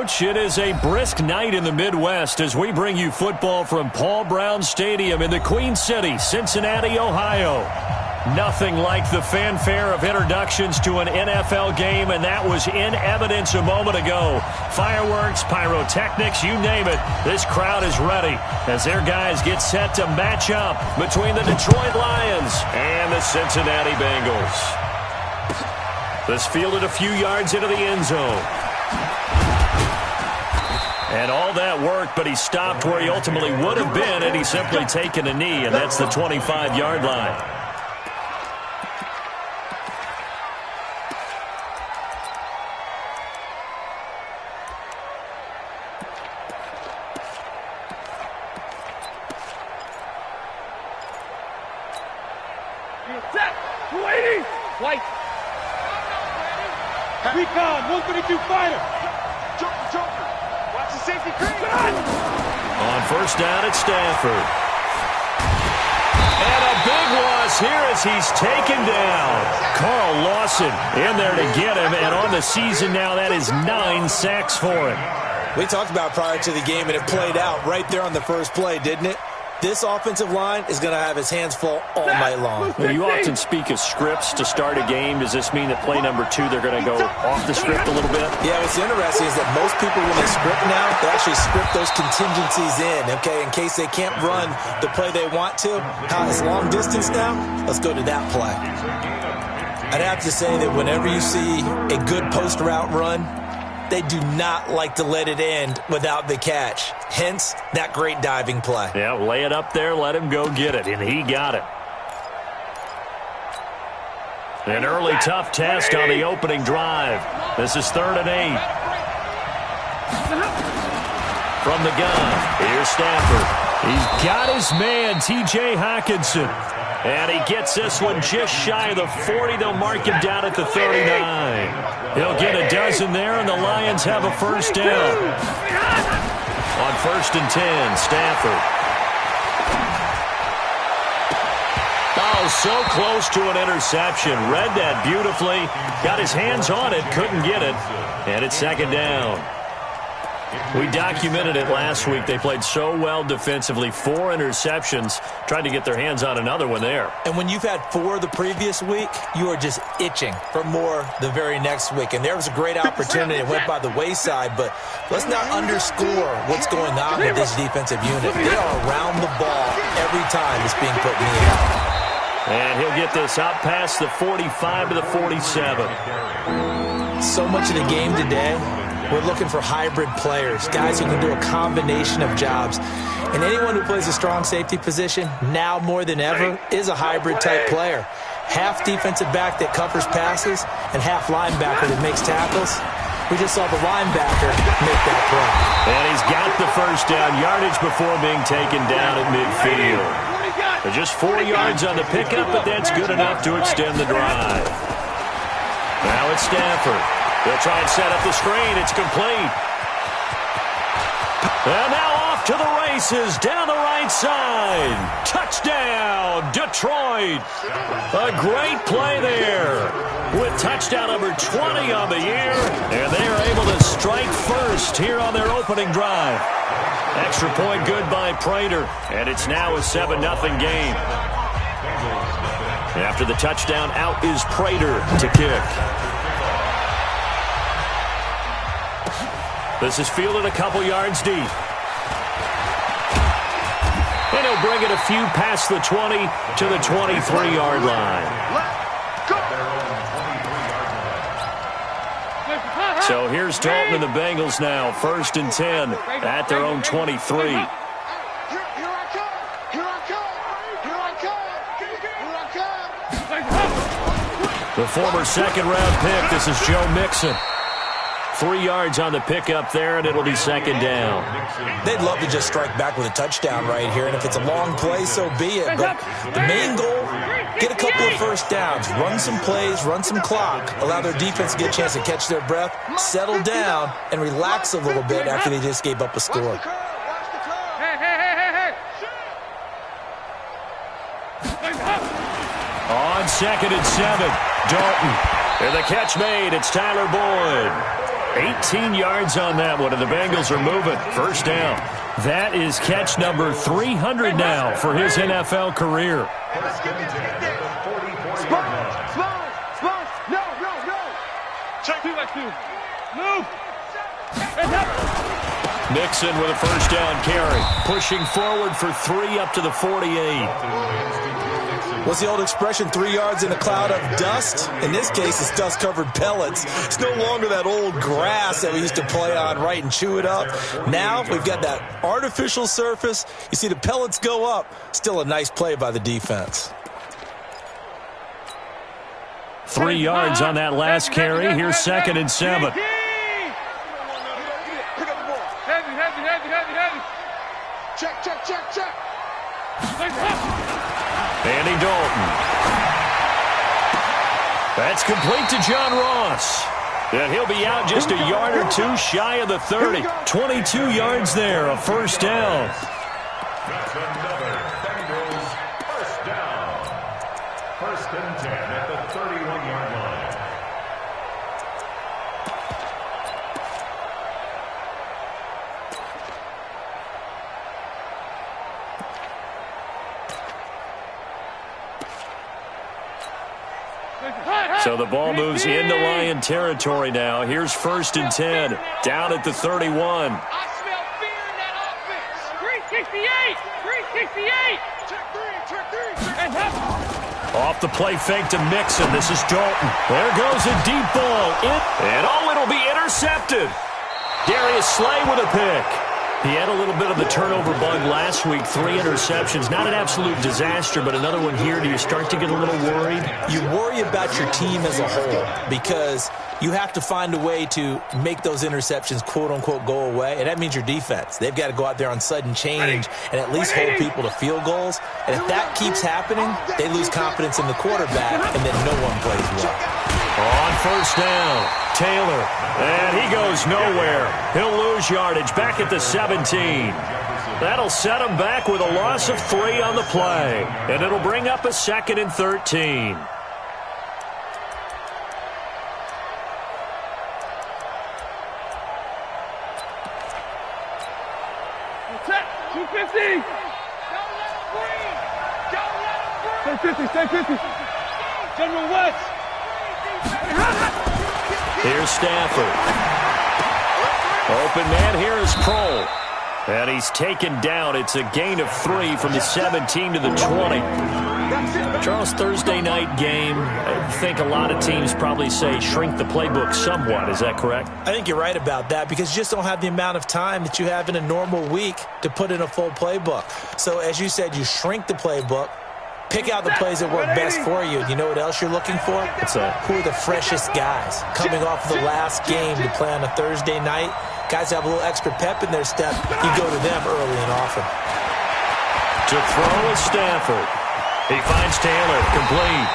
Coach. It is a brisk night in the Midwest as we bring you football from Paul Brown Stadium in the Queen City, Cincinnati, Ohio. Nothing like the fanfare of introductions to an NFL game, and that was in evidence a moment ago. Fireworks, pyrotechnics, you name it. This crowd is ready as their guys get set to match up between the Detroit Lions and the Cincinnati Bengals. This fielded a few yards into the end zone. And all that worked, but he stopped where he ultimately would have been had he simply taken a knee, and that's the 25-yard line. Recon, 132 fighter. Joker. Watch the safety creep. On first down at Stafford. And a big loss here as he's taken down. Carl Lawson in there to get him, and on the season now, that is 9 sacks for him. We talked about prior to the game, and it played out right there on the first play, didn't it? This offensive line is going to have his hands full all night long. Well, you often speak of scripts to start a game. Does this mean that play number 2, they're going to go off the script a little bit? Yeah, what's interesting is that most people, when they script now, they actually script those contingencies in, okay, in case they can't run the play they want to. How it's long distance now? Let's go to that play. I'd have to say that whenever you see a good post route run, they do not like to let it end without the catch. Hence, that great diving play. Yeah, lay it up there, let him go get it, and he got it. An early tough test on the opening drive. This is 3rd and 8. From the gun, here's Stafford. He's got his man, T.J. Hockenson. And he gets this one just shy of the 40. They'll mark him down at the 39. He'll get a dozen there, and the Lions have a first down. On 1st and 10, Stafford. Oh, so close to an interception. Read that beautifully. Got his hands on it, couldn't get it. And it's 2nd down. We documented it last week. They played so well defensively. 4 interceptions. Tried to get their hands on another one there. And when you've had 4 the previous week, you are just itching for more the very next week. And there was a great opportunity. It went by the wayside. But let's not underscore what's going on with this defensive unit. They are around the ball every time it's being put in the air. And he'll get this out past the 45 to the 47. So much of the game today, we're looking for hybrid players, guys who can do a combination of jobs. And anyone who plays a strong safety position, now more than ever, is a hybrid-type player. Half defensive back that covers passes and half linebacker that makes tackles. We just saw the linebacker make that play. And he's got the first down, yardage before being taken down at midfield. Just 4 yards on the pickup, but that's good enough to extend the drive. Now it's Stafford. They'll try and set up the screen. It's complete. And now off to the races down the right side. Touchdown, Detroit. A great play there with touchdown number 20 on the year. And they are able to strike first here on their opening drive. Extra point good by Prater. And it's now a 7-0 game. After the touchdown, out is Prater to kick. This is fielded a couple yards deep. And he'll bring it a few past the 20 to the 23-yard line. So here's Dalton and the Bengals now. 1st and 10 at their own 23. The former second-round pick, this is Joe Mixon. 3 yards on the pickup there, and it'll be 2nd down. They'd love to just strike back with a touchdown right here, and if it's a long play, so be it. But the main goal, get a couple of first downs, run some plays, run some clock, allow their defense to get a chance to catch their breath, settle down, and relax a little bit after they just gave up a score. On 2nd and 7, Dalton. And the catch made. It's Tyler Boyd. 18 yards on that one, and the Bengals are moving. First down. That is catch number 300 now for his NFL career. Move. Mixon with a first down carry. Pushing forward for 3 up to the 48. What's the old expression, 3 yards in a cloud of dust? In this case, it's dust-covered pellets. It's no longer that old grass that we used to play on, right, and chew it up. Now we've got that artificial surface. You see the pellets go up. Still a nice play by the defense. 3 yards on that last carry. Here's 2nd and 7. Check. Andy Dalton. That's complete to John Ross. And he'll be out just a yard or two shy of the 30. 22 yards there, a first down. That's another Bengals first down. 1st and 10 at the 31-yard line. So the ball moves into Lion territory now. Here's 1st and 10, down at the 31. I smell fear in that offense. 368. Check 3. Off the play fake to Mixon. This is Dalton. There goes a deep ball. And it'll be intercepted. Darius Slay with a pick. He had a little bit of the turnover bug last week, 3 interceptions. Not an absolute disaster, but another one here. Do you start to get a little worried? You worry about your team as a whole because you have to find a way to make those interceptions, quote-unquote, go away, and that means your defense. They've got to go out there on sudden change and at least hold people to field goals. And if that keeps happening, they lose confidence in the quarterback, and then no one plays well. On first down, Taylor, and he goes nowhere. He'll lose yardage back at the 17. That'll set him back with a loss of 3 on the play, and it'll bring up a 2nd and 13. Check. 250. Don't let him breathe. Stay 50. General West. Here's Stafford. Open man here is Kroll. And he's taken down. It's a gain of 3 from the 17 to the 20. Charles, Thursday night game, I think a lot of teams probably say shrink the playbook somewhat. Is that correct? I think you're right about that because you just don't have the amount of time that you have in a normal week to put in a full playbook. So as you said, you shrink the playbook. Pick out the plays that work best for you. You know what else you're looking for? Who are the freshest guys coming off the last game to play on a Thursday night? Guys have a little extra pep in their step. You go to them early and often. To throw is Stafford. He finds Taylor, complete.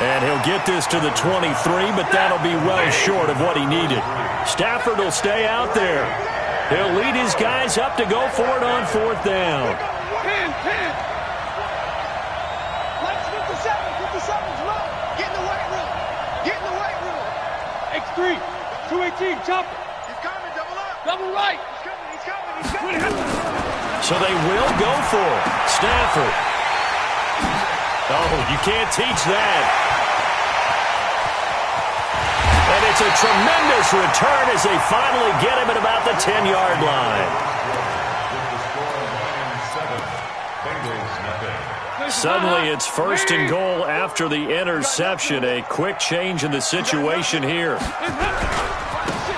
And he'll get this to the 23, but that'll be well short of what he needed. Stafford will stay out there. He'll lead his guys up to go for it on 4th down. 10. X3, 218, chopper. He's coming, double up. Double right. He's coming. So they will go for it. Stafford. Oh, you can't teach that. And it's a tremendous return as they finally get him at about the 10-yard line. Suddenly it's 1st and goal after the interception. A quick change in the situation here.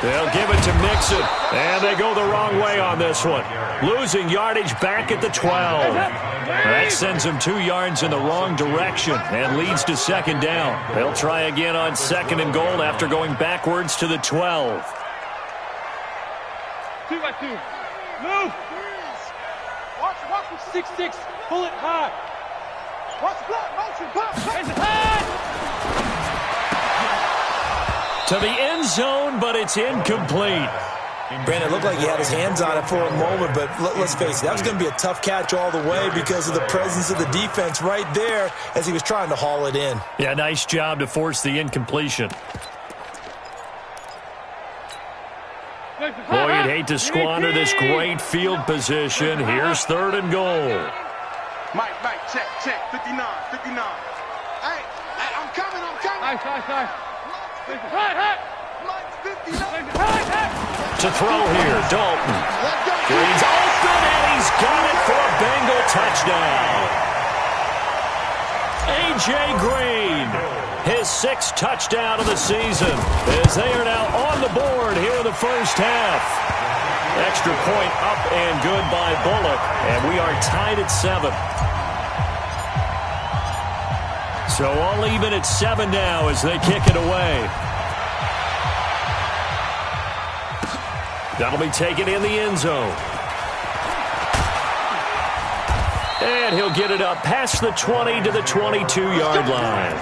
They'll give it to Mixon, and they go the wrong way on this one. Losing yardage back at the 12. That sends them 2 yards in the wrong direction and leads to 2nd down. They'll try again on 2nd and goal after going backwards to the 12. 2-by-2. Move. Watch 6-6. Pull it high. Watch block, motion, pop. To the end zone, but it's incomplete. Brandon, it looked like he had his hands on it for a moment, but let's face it, that was going to be a tough catch all the way because of the presence of the defense right there as he was trying to haul it in. Yeah, nice job to force the incompletion. hesitate to squander this great field position. Here's 3rd and goal. Mike, check, 59. Hey, I'm coming. Nice. Hey. To throw here, Dalton. Green's open, and he's got it for a Bengal touchdown. A.J. Green, his 6th touchdown of the season, as they are now on the board here in the first half. Extra point up and good by Bullock, and we are tied at 7. So all even at 7 now as they kick it away. That'll be taken in the end zone. And he'll get it up past the 20 to the 22-yard line.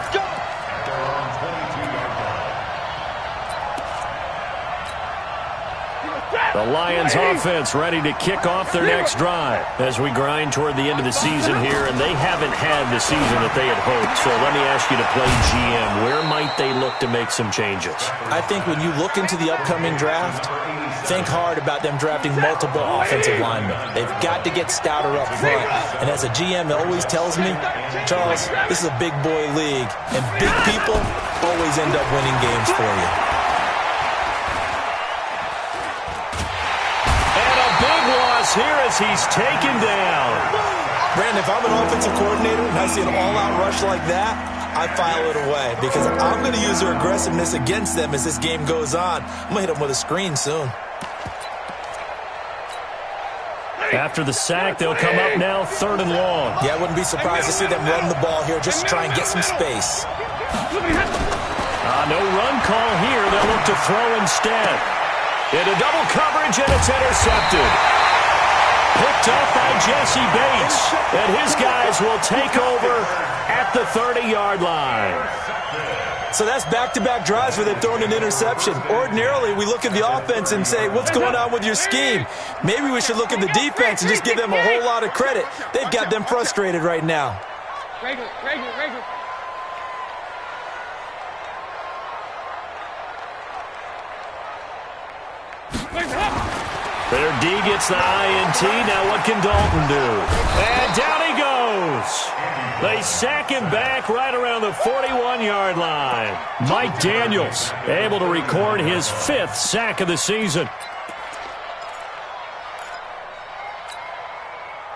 The Lions offense ready to kick off their next drive as we grind toward the end of the season here, and they haven't had the season that they had hoped. So let me ask you to play GM. Where might they look to make some changes? I think when you look into the upcoming draft, think hard about them drafting multiple offensive linemen. They've got to get stouter up front. And as a GM, it always tells me, Charles, this is a big boy league, and big people always end up winning games for you. Here as he's taken down. Brandon, if I'm an offensive coordinator and I see an all-out rush like that, I file it away because I'm going to use their aggressiveness against them as this game goes on. I'm going to hit them with a screen soon. After the sack, they'll come up now 3rd and long. Yeah, I wouldn't be surprised to see them run the ball here just to try and get some space. No run call here. They'll look to throw instead. Into double coverage, and it's intercepted. Picked up by Jesse Bates, and his guys will take over at the 30-yard line. So that's back-to-back drives where they've thrown an interception. Ordinarily, we look at the offense and say, what's going on with your scheme? Maybe we should look at the defense and just give them a whole lot of credit. They've got them frustrated right now. Regular. Their D gets the INT. Now what can Dalton do? And down he goes. They sack him back right around the 41-yard line. Mike Daniels able to record his 5th sack of the season.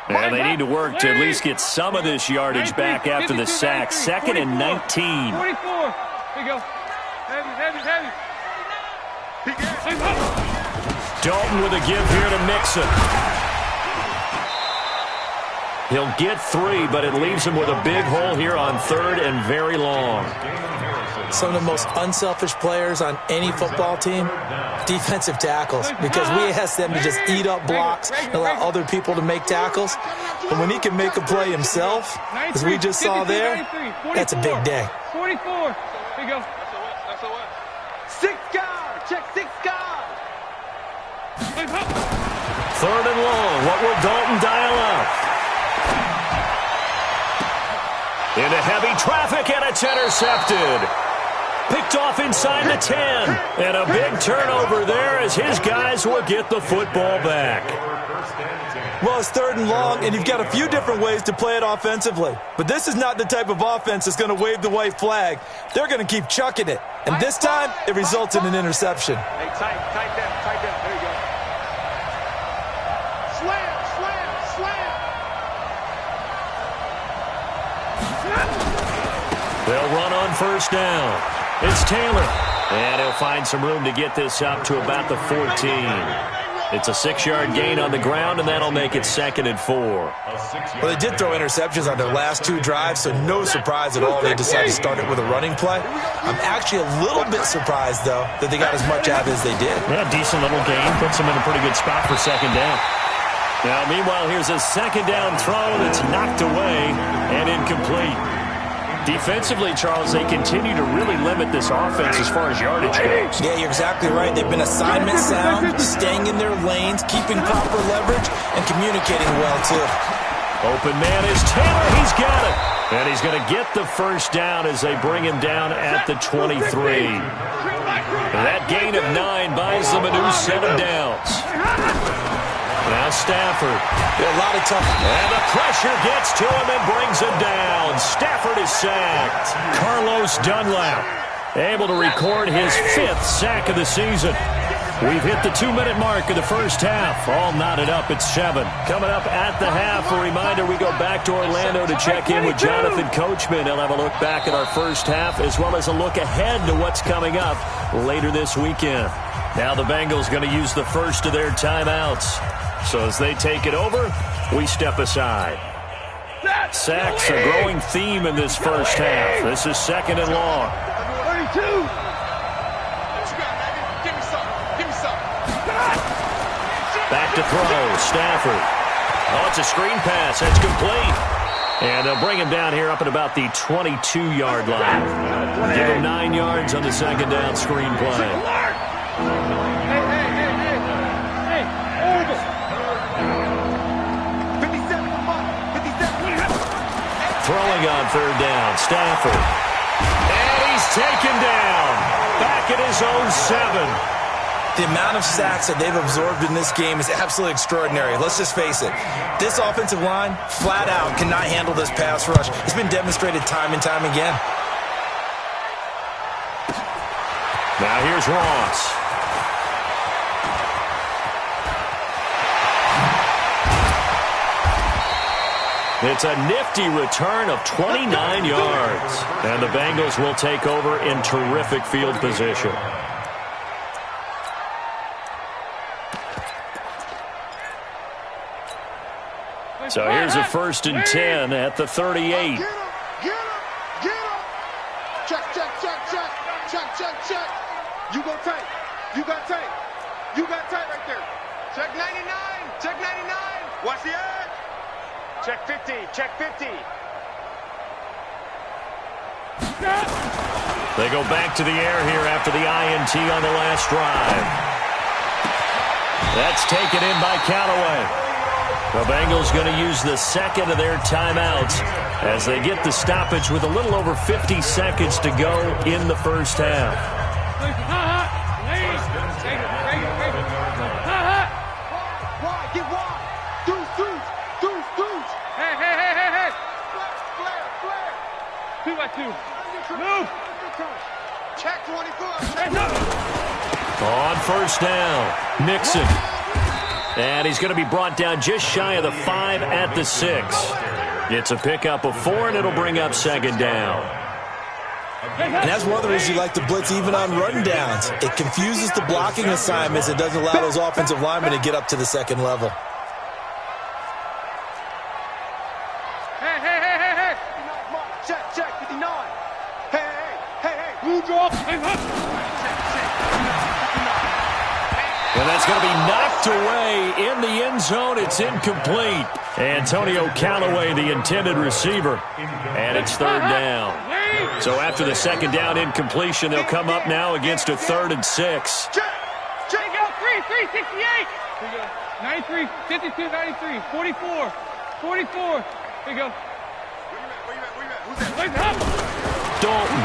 And they need to work to at least get some of this yardage back after the sack. 2nd and 19. 44. Here you go. Heavy. Dalton with a give here to Mixon. He'll get 3, but it leaves him with a big hole here on 3rd and very long. Some of the most unselfish players on any football team, defensive tackles, because we ask them to just eat up blocks and allow other people to make tackles. But when he can make a play himself, as we just saw there, that's a big day. 44. Here you go. 6 guard. Check 6 guard. 3rd and long. What will Dalton dial up? Into heavy traffic, and it's intercepted. Picked off inside the 10. And a big turnover there as his guys will get the football back. Well, it's 3rd and long, and you've got a few different ways to play it offensively. But this is not the type of offense that's going to wave the white flag. They're going to keep chucking it. And this time, it results in an interception. Hey, tight down. There you go. Slam. They'll run on 1st down. It's Taylor. And he'll find some room to get this up to about the 14. It's a 6-yard gain on the ground, and that'll make it 2nd and 4. Well, they did throw interceptions on their last 2 drives, so no surprise at all they decided to start it with a running play. I'm actually a little bit surprised, though, that they got as much out as they did. Yeah, decent little gain. Puts them in a pretty good spot for 2nd down. Now, meanwhile, here's a 2nd down throw that's knocked away and incomplete. Defensively, Charles, they continue to really limit this offense as far as yardage goes. Yeah, you're exactly right. They've been assignment sound, staying in their lanes, keeping proper leverage, and communicating well, too. Open man is Taylor. He's got it. And he's going to get the 1st down as they bring him down at the 23. That gain of 9 buys them a new set of downs. Now Stafford. A lot of tough. And the pressure gets to him and brings him down. Stafford is sacked. Carlos Dunlap able to record his 5th sack of the season. We've hit the 2-minute mark of the first half. All knotted up at 7. Coming up at the half, a reminder we go back to Orlando to check in with Jonathan Coachman. He'll have a look back at our first half as well as a look ahead to what's coming up later this weekend. Now the Bengals going to use the first of their timeouts. So as they take it over, we step aside. Sacks a growing theme in this first half. This is 2nd and long. 32. Back to throw. Stafford. Oh, it's a screen pass. That's complete. And they'll bring him down here up at about the 22-yard line. Give him 9 yards on the 2nd down screen play. Throwing on 3rd down, Stafford. And he's taken down. Back at his own 7. The amount of sacks that they've absorbed in this game is absolutely extraordinary. Let's just face it. This offensive line, flat out, cannot handle this pass rush. It's been demonstrated time and time again. Now here's Ross. It's a nifty return of 29 yards. And the Bengals will take over in terrific field position. So here's a 1st and 10 at the 38. Get him. Check. You go tight. You got tight. You got tight right there. Check 99. Watch the edge. Check 50. They go back to the air here after the INT on the last drive. That's taken in by Callaway. The Bengals going to use the 2nd of their timeouts as they get the stoppage with a little over 50 seconds to go in the first half. Get wide. Deuce. Hey. Flare. 2-by-2. Move. Check 24. On 1st down, Mixon. And he's going to be brought down just shy of the 5 at the 6. It's a pickup of 4, and it'll bring up 2nd down. And that's one of the reasons you like to blitz even on run downs. It confuses the blocking assignments. It doesn't allow those offensive linemen to get up to the 2nd level. Hey. Check 59. Hey. Blue draw. And that's going to be knocked away in the end zone. It's incomplete. Antonio Callaway, the intended receiver. And it's 3rd down. So after the 2nd down incompletion, they'll come up now against a 3rd and 6. Check out 3, 68. 93, 52, 93, 44. Here you go. Where you at? Dalton.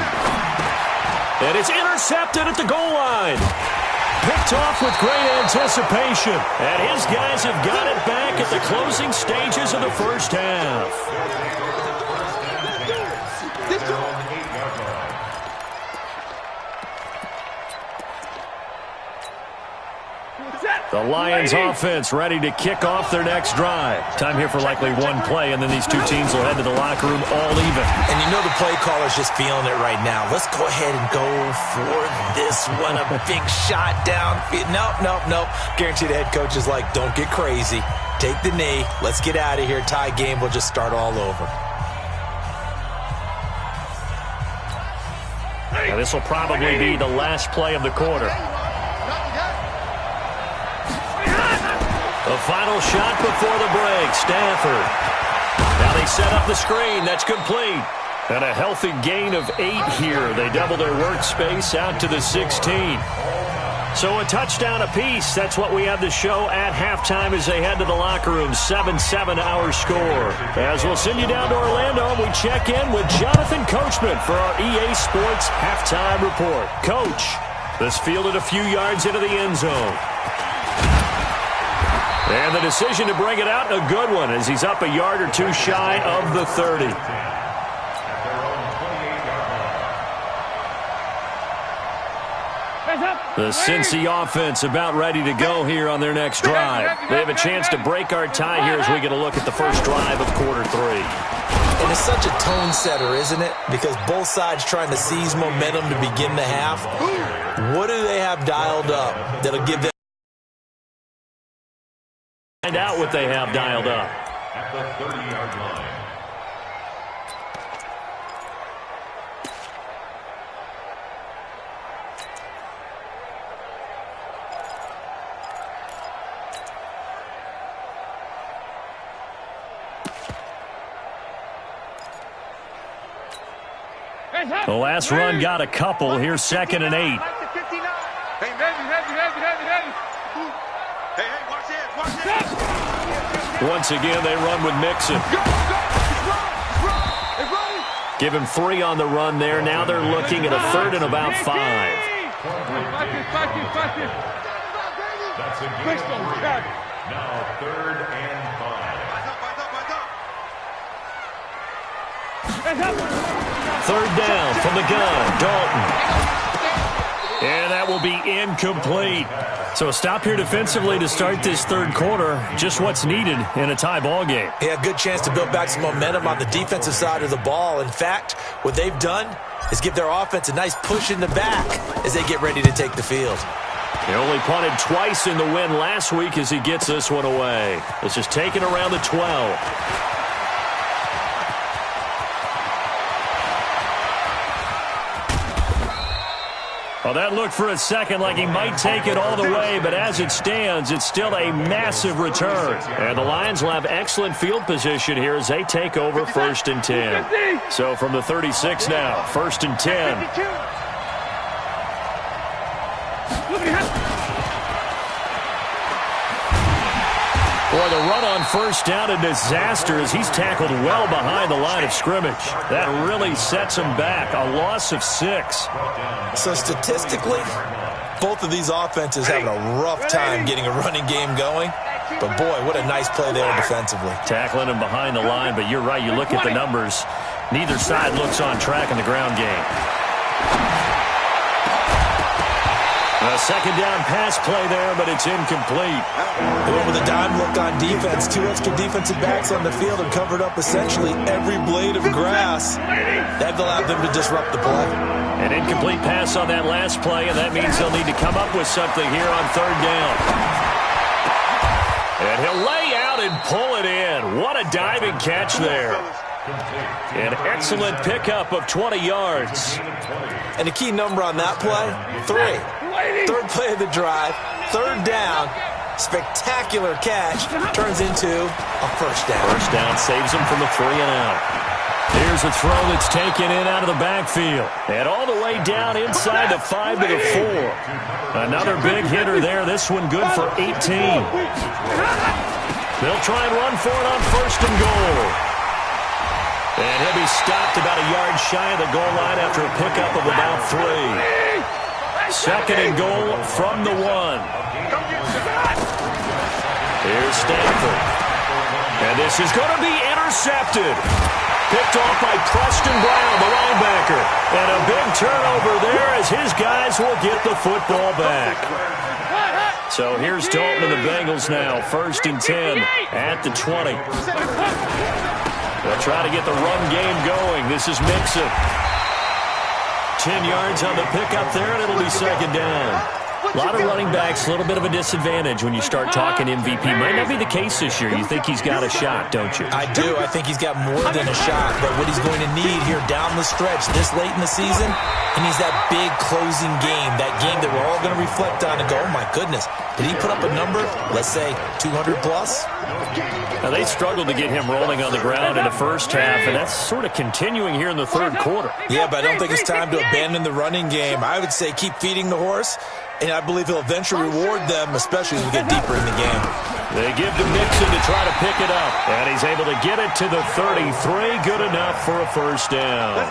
And it's intercepted at the goal line. Picked off with great anticipation. And his guys have got it back at the closing stages of the first half. The Lions offense ready to kick off their next drive. Time here for likely one play, and then these two teams will head to the locker room all even. And you know the play caller's just feeling it right now. Let's go ahead and go for this one. A big shot down. Nope. Guarantee the head coach is like, don't get crazy. Take the knee. Let's get out of here. Tie game. We'll just start all over. Now this will probably be the last play of the quarter. The final shot before the break, Stafford. Now they set up the screen. That's complete. And a healthy gain of 8 here. They double their workspace out to the 16. So a touchdown apiece. That's what we have to show at halftime as they head to the locker room. 7-7 our score. As we'll send you down to Orlando, we check in with Jonathan Coachman for our EA Sports Halftime Report. Coach. This fielded a few yards into the end zone. And the decision to bring it out, a good one, as he's up a yard or two shy of the 30. The Cincy offense about ready to go here on their next drive. They have a chance to break our tie here as we get a look at the first drive of quarter 3. And it's such a tone setter, isn't it? Because both sides trying to seize momentum to begin the half. What do they have dialed up that'll give them? Find out what they have dialed up. At the 30-yard line. The last run got a couple. Here's 2nd and 8. Hey, watch it. Once again, they run with Mixon. Give him 3 on the run there. Now they're looking at a 3rd and about 5. That's a gain of 3. Now 3rd and 5. 3rd down from the gun, Dalton. And that will be incomplete. So a stop here defensively to start this 3rd quarter. Just what's needed in a tie ball game. Yeah, good chance to build back some momentum on the defensive side of the ball. In fact, what they've done is give their offense a nice push in the back as they get ready to take the field. He only punted twice in the win last week as he gets this one away. This is taken around the 12. Well, that looked for a second like he might take it all the way, but as it stands, it's still a massive return. And the Lions will have excellent field position here as they take over 1st and 10. So from the 36 now, 1st and 10. Boy, the run on 1st down, a disaster as he's tackled well behind the line of scrimmage. That really sets him back. A loss of 6. So statistically, both of these offenses having a rough time getting a running game going. But boy, what a nice play there defensively. Tackling him behind the line, but you're right. You look at the numbers. Neither side looks on track in the ground game. A 2nd down pass play there, but it's incomplete. They went with a dime look on defense. 2 extra defensive backs on the field and covered up essentially every blade of grass. That allowed them to disrupt the play. An incomplete pass on that last play, and that means they'll need to come up with something here on 3rd down. And he'll lay out and pull it in. What a diving catch there. An excellent pickup of 20 yards. And the key number on that play, 3. 3rd play of the drive, 3rd down, spectacular catch, turns into a 1st down. 1st down saves him from the 3 and out. Here's a throw that's taken in out of the backfield. And all the way down inside the 5 to the 4. Another big hitter there. This one good for 18. They'll try and run for it on 1st and goal. And he'll be stopped about a yard shy of the goal line after a pickup of about 3. 2nd and goal from the 1. Here's Stanford. And this is going to be intercepted. Picked off by Preston Brown, the linebacker. And a big turnover there as his guys will get the football back. So here's Dalton and the Bengals now. 1st and 10 at the 20. They'll try to get the run game going. This is Mixon. 10 yards on the pickup there, and it'll be 2nd down. A lot of running backs, a little bit of a disadvantage when you start talking MVP. Might not be the case this year. You think he's got a shot, don't you? I do. I think he's got more than a shot. But what he's going to need here down the stretch this late in the season, he needs that big closing game, that game that we're all going to reflect on and go, oh, my goodness, did he put up a number, let's say 200 plus? Now, they struggled to get him rolling on the ground in the 1st half, and that's sort of continuing here in the 3rd quarter. Yeah, but I don't think it's time to abandon the running game. I would say keep feeding the horse, and I believe he'll eventually reward them, especially as we get deeper in the game. They give to Mixon to try to pick it up, and he's able to get it to the 33. Good enough for a 1st down.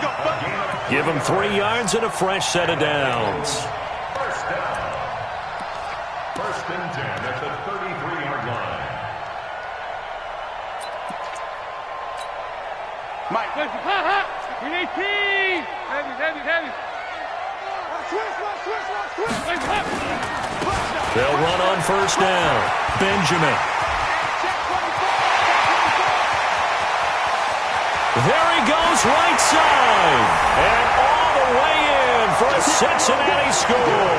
Give him 3 yards and a fresh set of downs. Mike. They'll run on first down. Benjamin. There he goes, right side. And all the way in for a Cincinnati score.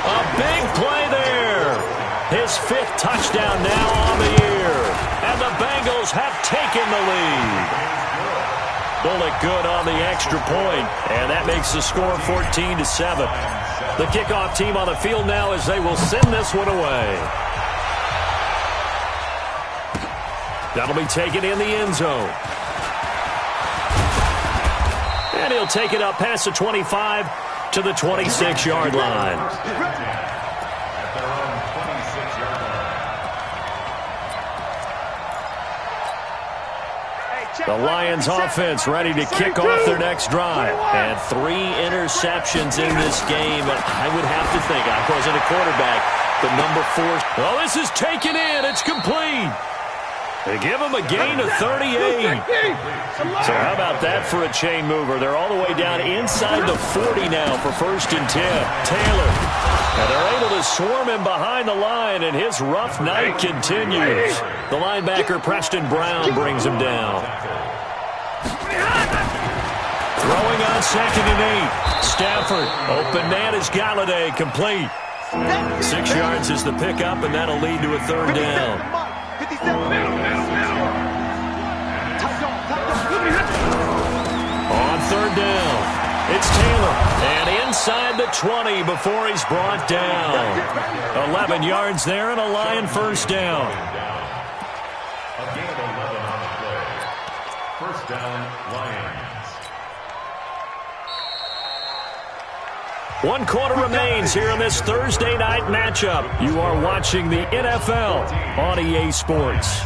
A big play there. His 5th touchdown now on the year. And the Bengals have taken the lead. Bullock good on the extra point, and that makes the score 14-7. The kickoff team on the field now as they will send this one away. That'll be taken in the end zone. And he'll take it up past the 25 to the 26-yard line. The Lions offense ready to kick off their next drive. And 3 interceptions in this game. I would have to think, I wasn't a quarterback, but number 4. Oh, this is taken in. It's complete. They give him a gain of 38. So how about that for a chain mover? They're all the way down inside the 40 now for 1st and 10. Taylor. And they're able to swarm him behind the line, and his rough night continues. The linebacker, Preston Brown, brings him down. Throwing on 2nd and 8. Stafford. Open man is Galladay, complete. 6 yards is the pickup, and that'll lead to a 3rd down. On 3rd down. It's Taylor, and inside the 20 before he's brought down. 11 yards there and a Lion 1st down. A gain of 11 on the play. 1st down, Lions. 1 quarter remains here in this Thursday night matchup. You are watching the NFL on EA Sports.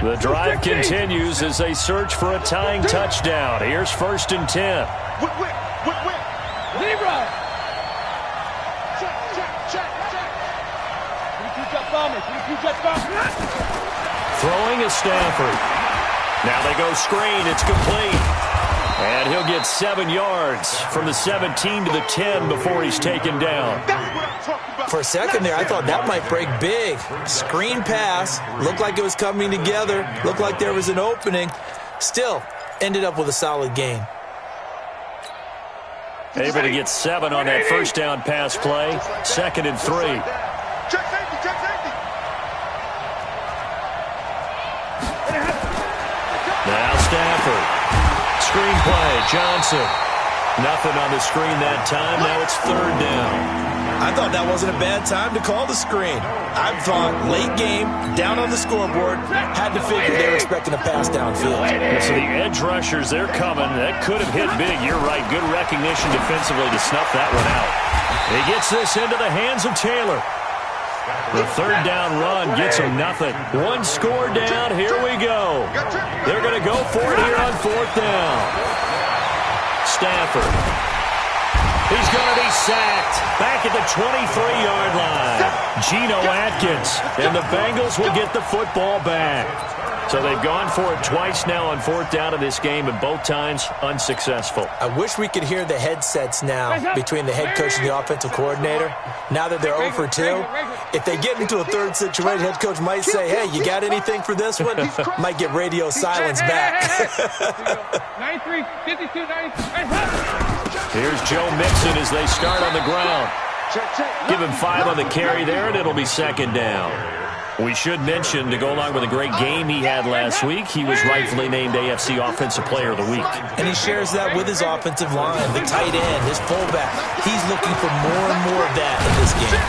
The drive continues as they search for a tying touchdown. Here's 1st and 10. Libra. Check. Throwing is Stafford. Now they go screen. It's complete. And he'll get 7 yards from the 17 to the 10 before he's taken down. For a second there, I thought that might break big. Screen pass. Looked like it was coming together. Looked like there was an opening. Still, ended up with a solid gain. Able to get 7 on that 1st down pass play. 2nd and 3. Check safety. Now Stafford. Screen play. Johnson. Nothing on the screen that time. Now it's 3rd down. I thought that wasn't a bad time to call the screen. I thought late game, down on the scoreboard, had to figure they were expecting a pass downfield. So the edge rushers, they're coming. That could have hit big. You're right. Good recognition defensively to snuff that one out. He gets this into the hands of Taylor. The 3rd down run gets him nothing. 1 score down. Here we go. They're going to go for it here on 4th down. Stafford. He's going to be sacked back at the 23-yard line. Geno Atkins, and the Bengals will get the football back. So they've gone for it twice now on 4th down in this game, and both times unsuccessful. I wish we could hear the headsets now between the head coach and the offensive coordinator. Now that they're 0 for 2, if they get into a 3rd situation, head coach might say, hey, you got anything for this one? Might get radio silence back. 93, 52, 93. Here's Joe Mixon as they start on the ground. Give him 5 on the carry there, and it'll be 2nd down. We should mention, to go along with a great game he had last week, he was rightfully named AFC Offensive Player of the Week. And he shares that with his offensive line, the tight end, his fullback. He's looking for more and more of that in this game.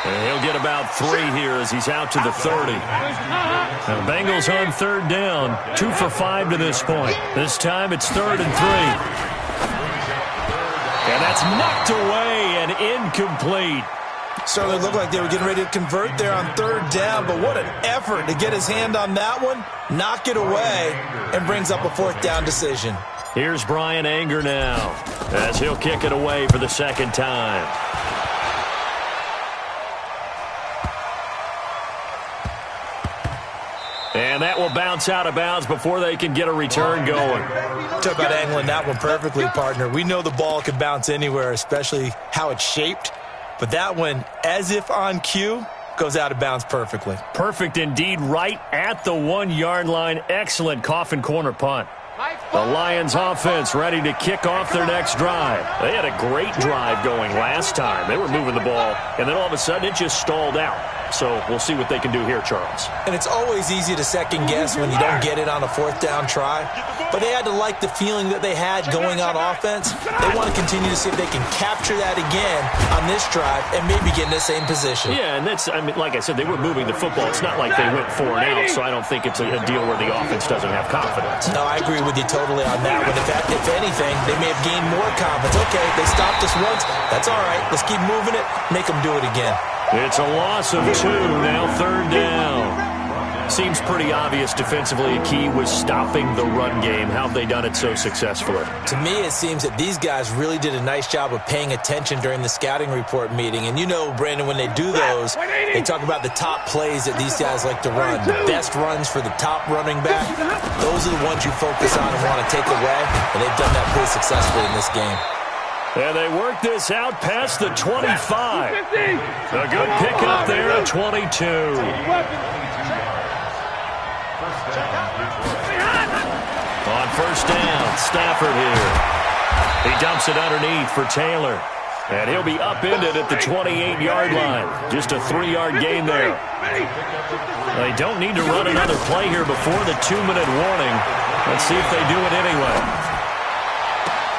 And he'll get about 3 here as he's out to the 30. Now, the Bengals on 3rd down, 2 for 5 to this point. This time it's 3rd and 3. And that's knocked away and incomplete. Certainly looked like they were getting ready to convert there on 3rd down, but what an effort to get his hand on that one, knock it away, and brings up a 4th down decision. Here's Brian Anger now as he'll kick it away for the 2nd time. And that will bounce out of bounds before they can get a return going. Talk about angling that one perfectly, partner. We know the ball can bounce anywhere, especially how it's shaped. But that one, as if on cue, goes out of bounds perfectly. Perfect indeed, right at the 1-yard line. Excellent coffin corner punt. The Lions offense ready to kick off their next drive. They had a great drive going last time. They were moving the ball, and then all of a sudden it just stalled out. So we'll see what they can do here, Charles. And it's always easy to second guess when you don't get it on a 4th down try. But they had to like the feeling that they had going on offense. They want to continue to see if they can capture that again on this drive and maybe get in the same position. Yeah, and that's, I mean, like I said, they were moving the football. It's not like they went 4 and out, so I don't think it's a deal where the offense doesn't have confidence. No, I agree with you totally on that one. In fact, if anything, they may have gained more confidence. Okay, they stopped us once. That's all right. Let's keep moving it. Make them do it again. It's a loss of 2, now 3rd down. Seems pretty obvious defensively a key was stopping the run game. How have they done it so successfully? To me, it seems that these guys really did a nice job of paying attention during the scouting report meeting. And you know, Brandon, when they do those, they talk about the top plays that these guys like to run. The best runs for the top running back. Those are the ones you focus on and want to take away. And they've done that pretty successfully in this game. And they work this out past the 25. A good pickup there at 22. On 1st down, Stafford here. He dumps it underneath for Taylor. And he'll be upended at the 28-yard line. Just a 3-yard gain there. They don't need to run another play here before the 2-minute warning. Let's see if they do it anyway.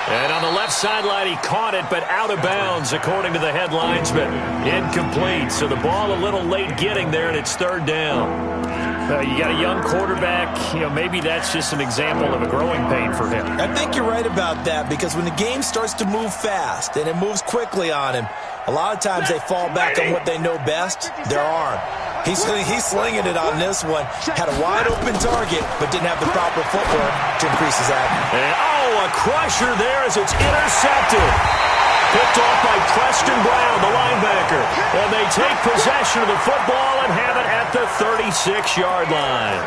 And on the left sideline, he caught it, but out of bounds, according to the head linesman. Incomplete, so the ball a little late getting there, and it's 3rd down. You got a young quarterback. You know, maybe that's just an example of a growing pain for him. I think you're right about that, because when the game starts to move fast and it moves quickly on him, a lot of times they fall back on what they know best, their arm. He's slinging it on this one. Had a wide-open target, but didn't have the proper footwork to increase his accuracy. And, a crusher there as it's intercepted. Picked off by Preston Brown, the linebacker. And they take possession of the football and have it at the 36-yard line.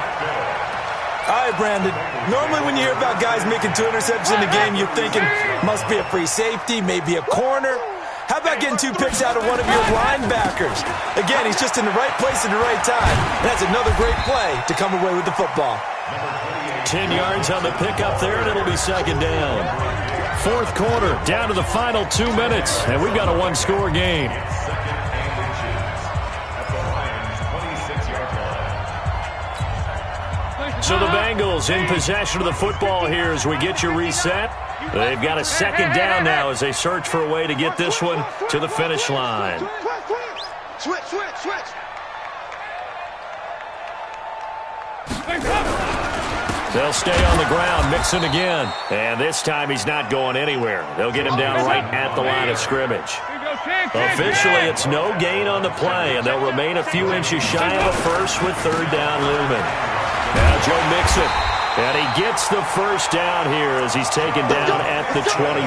All right, Brandon. Normally when you hear about guys making 2 interceptions in the game, you're thinking must be a free safety, maybe a corner. How about getting 2 picks out of one of your linebackers? Again, he's just in the right place at the right time. That's another great play to come away with the football. 10 yards on the pickup there, and it'll be 2nd down. 4th quarter, down to the final 2 minutes, and we've got a 1-score game. So the Bengals in possession of the football here as we get you reset. They've got a 2nd down now as they search for a way to get this one to the finish line. Switch. They'll stay on the ground, Mixon again. And this time he's not going anywhere. They'll get him down right at the line of scrimmage. Officially, it's no gain on the play, and they'll remain a few inches shy of a first with 3rd down looming. Now Joe Mixon. And he gets the 1st down here as he's taken down at the 24.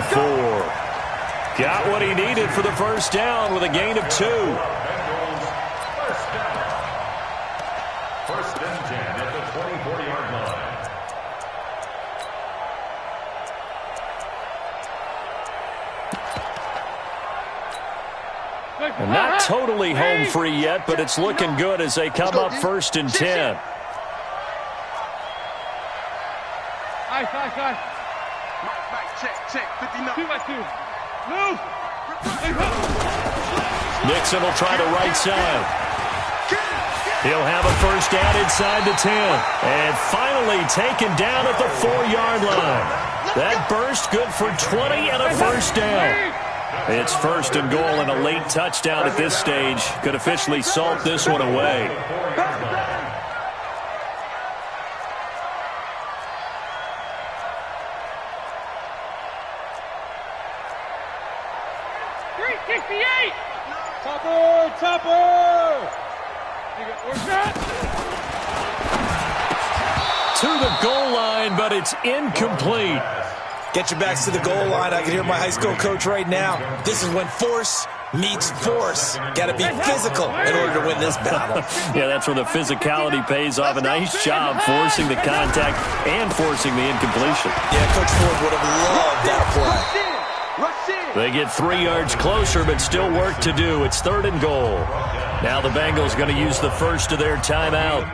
Got what he needed for the 1st down with a gain of 2. 1st and 10 at the 24-yard line. And not totally home free yet, but it's looking good as they come up 1st and 10. Check. 59. 2-by-2. Move. Nixon will try the right side. He'll have a 1st down inside the 10. And finally taken down at the 4-yard line. That burst good for 20 and a 1st down. It's 1st and goal and a late touchdown at this stage. Could officially salt this one away. Topper! To the goal line, but it's incomplete. Get your backs to the goal line. I can hear my high school coach right now. This is when force meets force. Got to be physical in order to win this battle. Yeah, that's where the physicality pays off. A nice job forcing the contact and forcing the incompletion. Yeah, Coach Ford would have loved that play. They get 3 yards closer, but still work to do. It's 3rd and goal. Now the Bengals going to use the first of their timeout.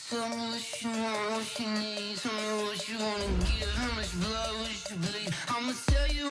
Tell me what you want, what you need. Tell me what you wanna give. How much blood would you bleed? I'ma tell you